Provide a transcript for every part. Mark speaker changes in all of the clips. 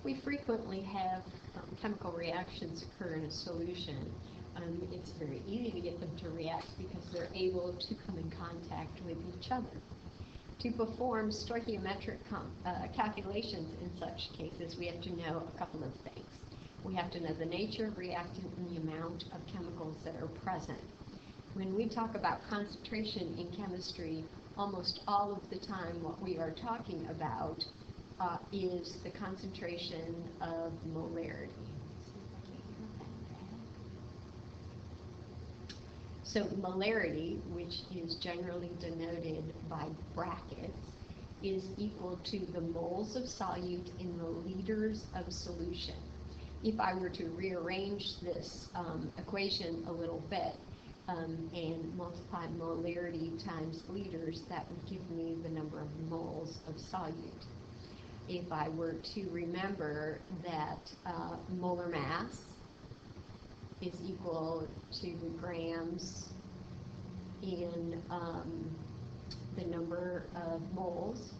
Speaker 1: We frequently have chemical reactions occur in a solution. It's very easy to get them to react because they're able to come in contact with each other. To perform stoichiometric calculations in such cases, we have to know a couple of things. We have to know the nature of reactant and the amount of chemicals that are present. When we talk about concentration in chemistry, almost all of the time what we are talking about is the concentration of molarity. So molarity, which is generally denoted by brackets, is equal to the moles of solute in the liters of solution. If I were to rearrange this equation a little bit and multiply molarity times liters, that would give me the number of moles of solute. If I were to remember that molar mass is equal to grams in the number of moles,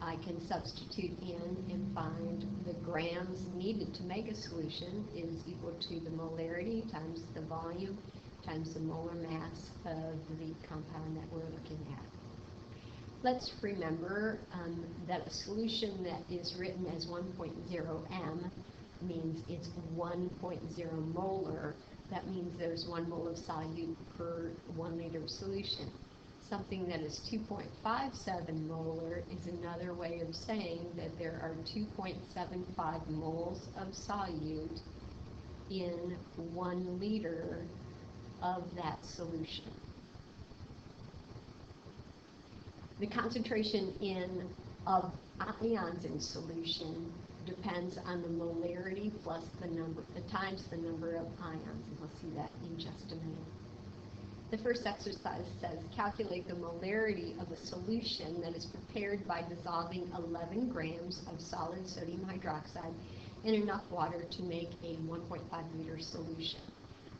Speaker 1: I can substitute in and find the grams needed to make a solution is equal to the molarity times the volume times the molar mass of the compound that we're looking at. Let's remember that a solution that is written as 1.0 m means it's 1.0 molar. That means there's 1 mole of solute per 1 liter of solution. Something that is 2.57 molar is another way of saying that there are 2.75 moles of solute in 1 liter of that solution. The concentration of ions in solution depends on the molarity plus times the number of ions, and we'll see that in just a minute. The first exercise says calculate the molarity of a solution that is prepared by dissolving 11 grams of solid sodium hydroxide in enough water to make a 1.5 liter solution.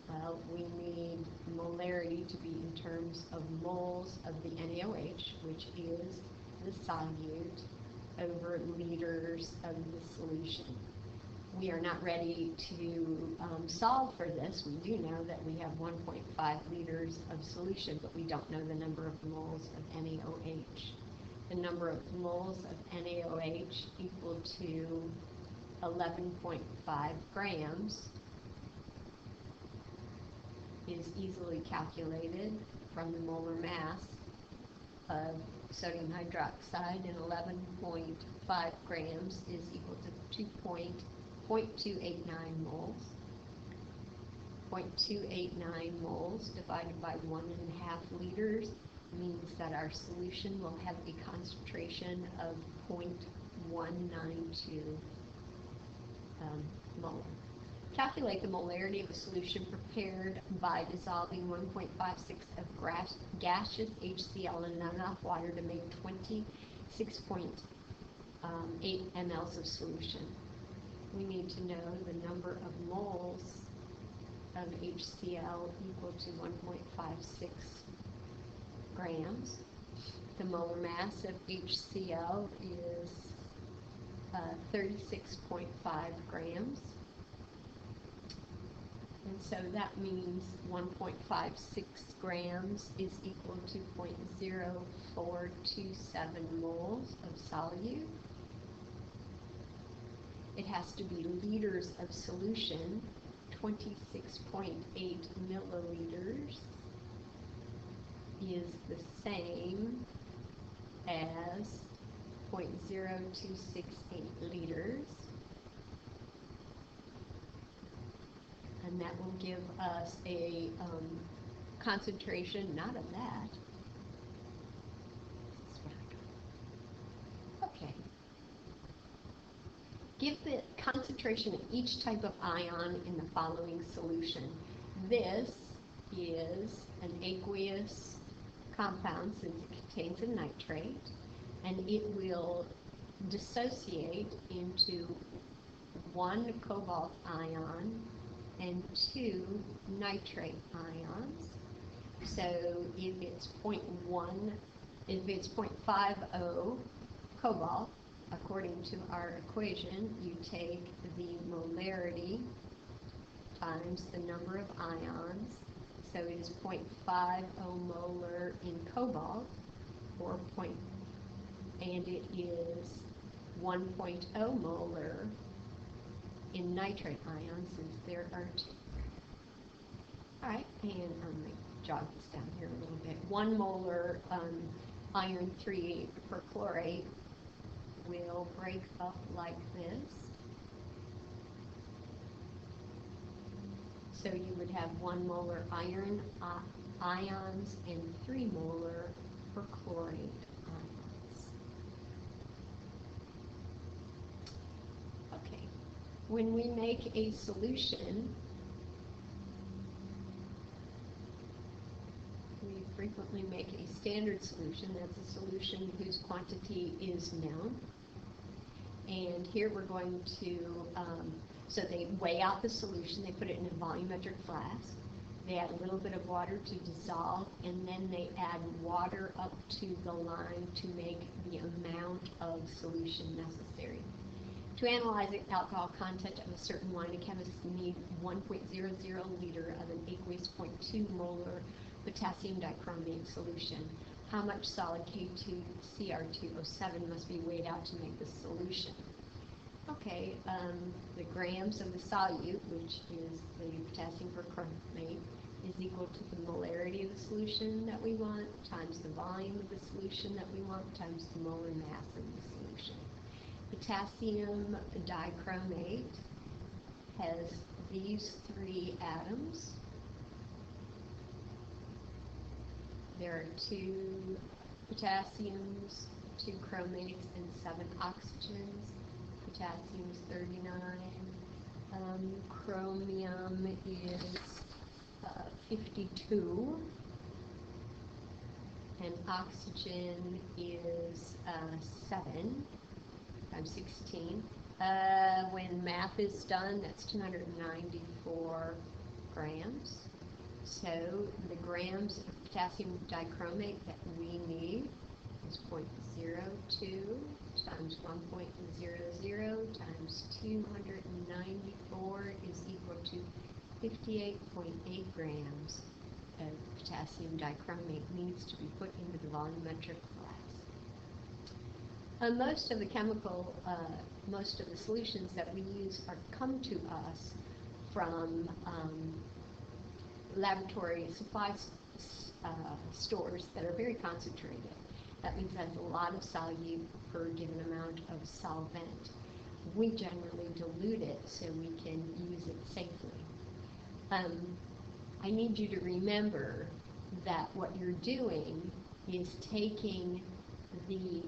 Speaker 1: Well, we need molarity to be in terms of moles of the NaOH, which is the solute, over liters of the solution. We are not ready to solve for this. We do know that we have 1.5 liters of solution, but we don't know the number of moles of NaOH. The number of moles of NaOH equal to 11.5 grams is easily calculated from the molar mass of sodium hydroxide, and 11.5 grams is equal to 0.289 moles. 0.289 moles divided by 1.5 liters means that our solution will have a concentration of 0.192 molar. Calculate the molarity of a solution prepared by dissolving 1.56 of gaseous HCl in enough water to make 26.8 mLs of solution. We need to know the number of moles of HCl equal to 1.56 grams. The molar mass of HCl is 36.5 grams. And so that means 1.56 grams is equal to 0.0427 moles of solute. It has to be liters of solution. 26.8 milliliters is the same as 0.0268 liters. And that will give us a concentration, not of that. Okay. Give the concentration of each type of ion in the following solution. This is an aqueous compound since it contains a nitrate, and it will dissociate into 1 cobalt ion and 2 nitrate ions. So if it's 0.50 cobalt, according to our equation, you take the molarity times the number of ions. So it is 0.50 molar in cobalt, and it is 1.0 molar in nitrate ions, since there are two. All right, and I'm going to jog this down here a little bit. 1 molar iron 3 perchlorate will break up like this. So you would have 1 molar iron ions and 3 molar perchlorate ions. Okay, when we make a solution, we frequently make a standard solution. That's a solution whose quantity is known. And here we're going to, so they weigh out the solution, they put it in a volumetric flask, they add a little bit of water to dissolve, and then they add water up to the line to make the amount of solution necessary. To analyze the alcohol content of a certain wine, a chemist needs 1.00 liter of an aqueous 0.2 molar potassium dichromate solution. How much solid K2Cr2O7 must be weighed out to make this solution? Okay, the grams of the solute, which is the potassium perchromate, is equal to the molarity of the solution that we want times the volume of the solution that we want times the molar mass of the solution. Potassium dichromate has these 3 atoms. There are 2 potassiums, 2 chromates, and 7 oxygens. Potassium is 39. Chromium is 52. And oxygen is 7 times 16. When math is done, that's 294 grams. So the grams of potassium dichromate that we need is 0.02 times 1.00 times 294 is equal to 58.8 grams of potassium dichromate needs to be put into the volumetric flask. Most of the solutions that we use come to us from laboratory supply stores that are very concentrated. That means there's a lot of solute per given amount of solvent. We generally dilute it so we can use it safely. I need you to remember that what you're doing is taking the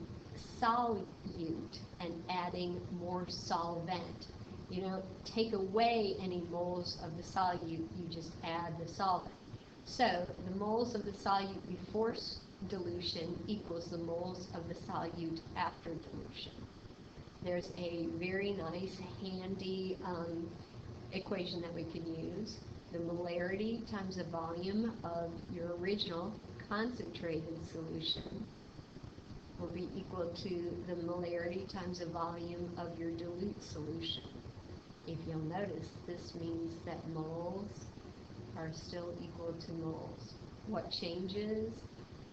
Speaker 1: solute and adding more solvent. You don't take away any moles of the solute, you just add the solvent. So the moles of the solute before dilution equals the moles of the solute after dilution. There's a very nice, handy equation that we can use. The molarity times the volume of your original concentrated solution will be equal to the molarity times the volume of your dilute solution. If you'll notice, this means that moles are still equal to moles. What changes?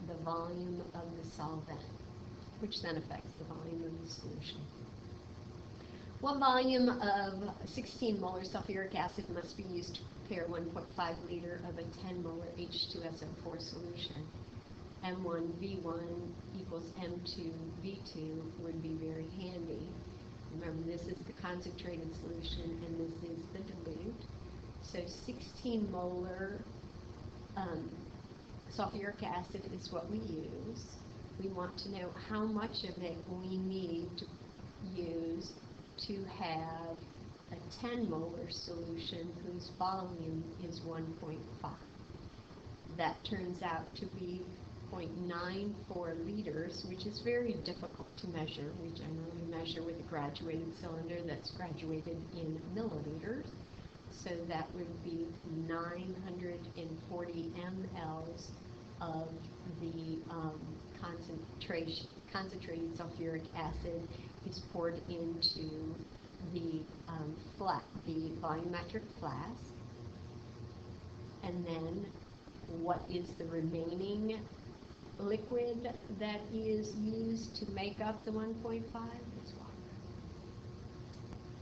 Speaker 1: The volume of the solvent, which then affects the volume of the solution. What volume of 16 molar sulfuric acid must be used to prepare 1.5 liter of a 10 molar H2SO4 solution? M1V1 equals M2V2 would be very handy. Remember, this is the concentrated solution and this is the dilute. So 16 molar sulfuric acid is what we use. We want to know how much of it we need to use to have a 10 molar solution whose volume is 1.5. That turns out to be 0.94 liters, which is very difficult to measure. We generally measure with a graduated cylinder that's graduated in milliliters. So that would be 940 mLs of the concentrated sulfuric acid is poured into the the volumetric flask, and then what is the remaining liquid that is used to make up the 1.5? It's water.